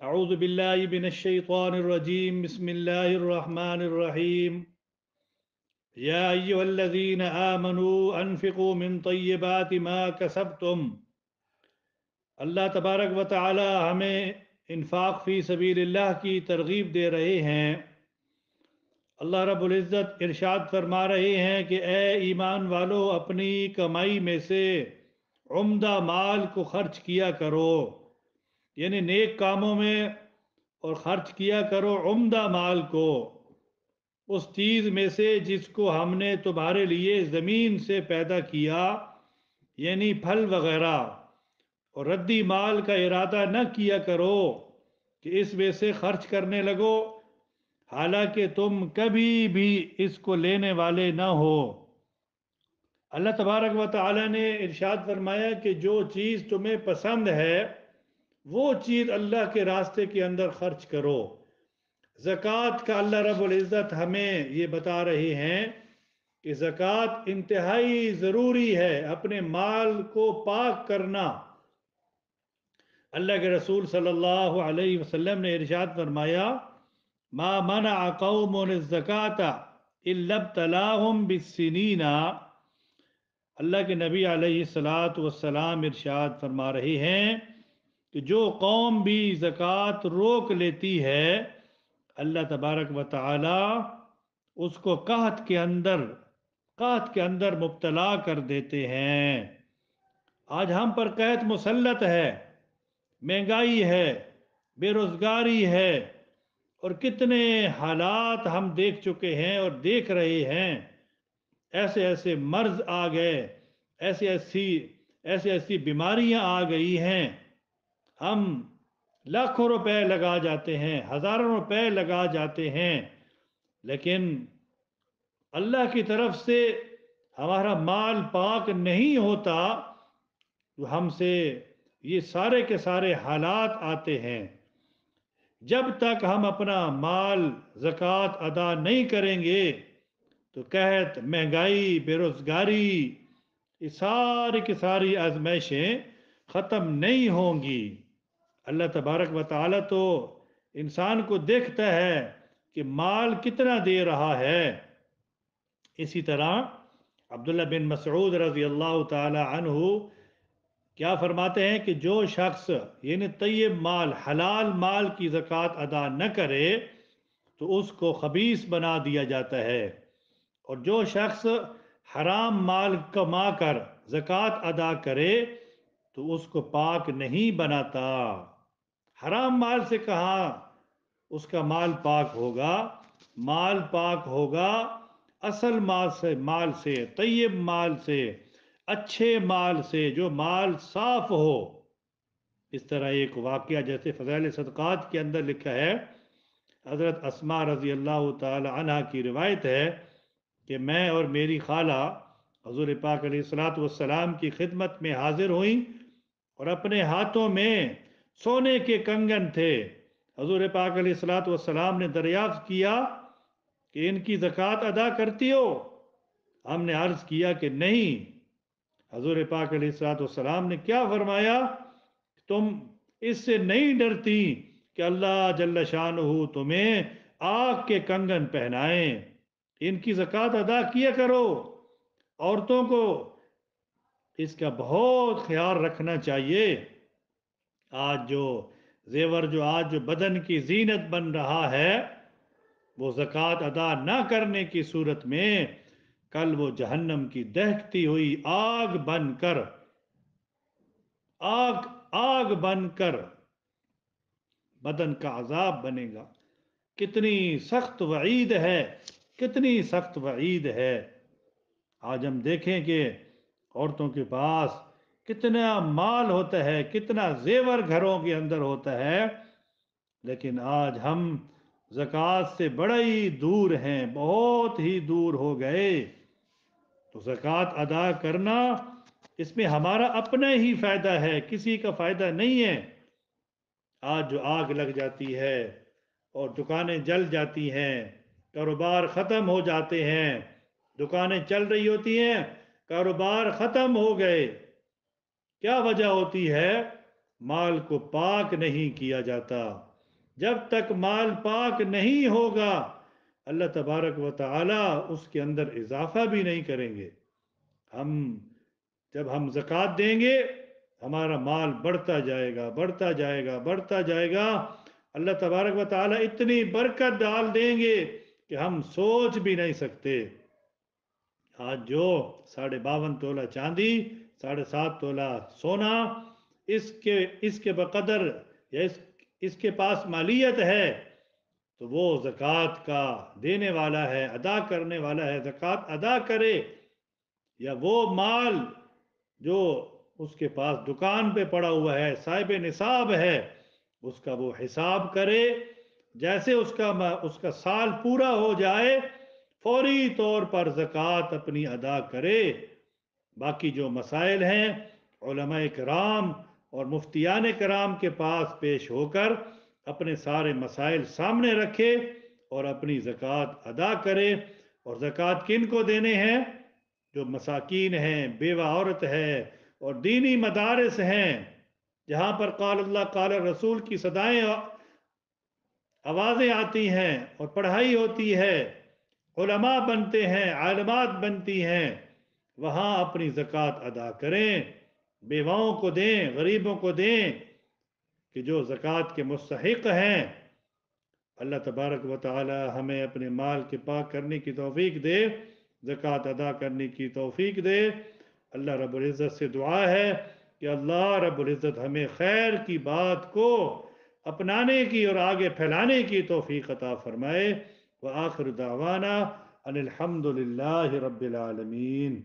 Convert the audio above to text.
اعوذ باللہ من الشیطان الرجیم بسم اللہ الرحمن الرحیم یا ایہا الذین آمنوا انفقوا من طیبات ما کسبتم۔ اللہ تبارک و تعالی ہمیں انفاق فی سبیل اللہ کی ترغیب دے رہے ہیں۔ اللہ رب العزت ارشاد فرما رہے ہیں کہ اے ایمان والو، اپنی کمائی میں سے عمدہ مال کو خرچ کیا کرو، یعنی نیک کاموں میں، اور خرچ کیا کرو عمدہ مال کو، اس چیز میں سے جس کو ہم نے تمہارے لیے زمین سے پیدا کیا، یعنی پھل وغیرہ۔ اور ردی مال کا ارادہ نہ کیا کرو کہ اس میں سے خرچ کرنے لگو، حالانکہ تم کبھی بھی اس کو لینے والے نہ ہو۔ اللہ تبارک و تعالی نے ارشاد فرمایا کہ جو چیز تمہیں پسند ہے وہ چیز اللہ کے راستے کے اندر خرچ کرو۔ زکوٰۃ کا اللہ رب العزت ہمیں یہ بتا رہے ہیں کہ زکوٰۃ انتہائی ضروری ہے، اپنے مال کو پاک کرنا۔ اللہ کے رسول صلی اللہ علیہ وسلم نے ارشاد فرمایا، ما منع قوم الزکاة الا ابتلاهم بالسنین۔ اللہ کے نبی علیہ الصلاۃ والسلام ارشاد فرما رہے ہیں کہ جو قوم بھی زکوٰۃ روک لیتی ہے، اللہ تبارک و تعالی اس کو قحط کے اندر مبتلا کر دیتے ہیں۔ آج ہم پر قحط مسلط ہے، مہنگائی ہے، بے روزگاری ہے، اور کتنے حالات ہم دیکھ چکے ہیں اور دیکھ رہے ہیں۔ ایسے ایسے مرض آ گئے، ایسی بیماریاں آ گئی ہیں، ہم لاکھوں روپے لگا جاتے ہیں، ہزاروں روپے لگا جاتے ہیں، لیکن اللہ کی طرف سے ہمارا مال پاک نہیں ہوتا تو ہم سے یہ سارے کے سارے حالات آتے ہیں۔ جب تک ہم اپنا مال زکوٰۃ ادا نہیں کریں گے تو قحط، مہنگائی، بے روزگاری، یہ ساری کی ساری آزمائشیں ختم نہیں ہوں گی۔ اللہ تبارک و تعالی تو انسان کو دیکھتا ہے کہ مال کتنا دے رہا ہے۔ اسی طرح عبداللہ بن مسعود رضی اللہ تعالی عنہ کیا فرماتے ہیں کہ جو شخص یعنی طیب مال، حلال مال کی زکوٰۃ ادا نہ کرے تو اس کو خبیث بنا دیا جاتا ہے، اور جو شخص حرام مال کما کر زکوٰۃ ادا کرے تو اس کو پاک نہیں بناتا۔ حرام مال سے کہاں اس کا مال پاک ہوگا؟ مال پاک ہوگا اصل مال سے، طیب مال سے، اچھے مال سے، جو مال صاف ہو۔ اس طرح ایک واقعہ جیسے فضائل صدقات کے اندر لکھا ہے، حضرت اسماء رضی اللہ تعالی عنہ کی روایت ہے کہ میں اور میری خالہ حضور پاک علیہ الصلوۃ والسلام کی خدمت میں حاضر ہوئیں، اور اپنے ہاتھوں میں سونے کے کنگن تھے۔ حضور پاک علیہ الصلوۃ والسلام نے دریافت کیا کہ ان کی زکوٰۃ ادا کرتی ہو؟ ہم نے عرض کیا کہ نہیں۔ حضور پاک علیہ الصلوۃ والسلام نے کیا فرمایا؟ تم اس سے نہیں ڈرتی کہ اللہ جل شانہ تمہیں آگ کے کنگن پہنائیں؟ ان کی زکوٰۃ ادا کیا کرو۔ عورتوں کو اس کا بہت خیال رکھنا چاہیے۔ آج جو زیور آج جو بدن کی زینت بن رہا ہے، وہ زکوٰۃ ادا نہ کرنے کی صورت میں کل وہ جہنم کی دہکتی ہوئی آگ بن کر بدن کا عذاب بنے گا۔ کتنی سخت وعید ہے، کتنی سخت وعید ہے۔ آج ہم دیکھیں کہ عورتوں کے پاس کتنا مال ہوتا ہے، کتنا زیور گھروں کے اندر ہوتا ہے، لیکن آج ہم زکوٰۃ سے بڑا ہی دور ہیں، بہت ہی دور ہو گئے۔ تو زکوٰۃ ادا کرنا، اس میں ہمارا اپنا ہی فائدہ ہے، کسی کا فائدہ نہیں ہے۔ آج جو آگ لگ جاتی ہے اور دکانیں جل جاتی ہیں، کاروبار ختم ہو جاتے ہیں، دکانیں چل رہی ہوتی ہیں، کاروبار ختم ہو گئے، کیا وجہ ہوتی ہے؟ مال کو پاک نہیں کیا جاتا۔ جب تک مال پاک نہیں ہوگا اللہ تبارک و تعالی اس کے اندر اضافہ بھی نہیں کریں گے. جب ہم زکوٰۃ دیں گے ہمارا مال بڑھتا جائے گا، بڑھتا جائے گا، بڑھتا جائے گا. اللہ تبارک و تعالی اتنی برکت ڈال دیں گے کہ ہم سوچ بھی نہیں سکتے. آج جو 52.5 تولہ چاندی، 7.5 تولہ سونا، اس کے بقدر یا اس کے پاس مالیت ہے تو وہ زکوٰۃ کا دینے والا ہے، ادا کرنے والا ہے. زکوٰۃ ادا کرے، یا وہ مال جو اس کے پاس دکان پہ پڑا ہوا ہے، صاحب نصاب ہے، اس کا وہ حساب کرے. جیسے اس کا سال پورا ہو جائے فوری طور پر زکوٰۃ اپنی ادا کرے. باقی جو مسائل ہیں علماء کرام اور مفتیان کرام کے پاس پیش ہو کر اپنے سارے مسائل سامنے رکھے اور اپنی زکوٰۃ ادا کرے. اور زکوٰۃ کن کو دینے ہیں؟ جو مساکین ہیں، بیوہ عورت ہے، اور دینی مدارس ہیں جہاں پر قال اللہ قال رسول کی صدائیں آوازیں آتی ہیں اور پڑھائی ہوتی ہے، علماء بنتے ہیں، عالمات بنتی ہیں، وہاں اپنی زکوٰۃ ادا کریں. بیواؤں کو دیں، غریبوں کو دیں کہ جو زکوٰۃ کے مستحق ہیں. اللہ تبارک و تعالی ہمیں اپنے مال کے پاک کرنے کی توفیق دے، زکوٰۃ ادا کرنے کی توفیق دے. اللہ رب العزت سے دعا ہے کہ اللہ رب العزت ہمیں خیر کی بات کو اپنانے کی اور آگے پھیلانے کی توفیق عطا فرمائے. وآخر دعوانا ان الحمد للہ رب العالمین.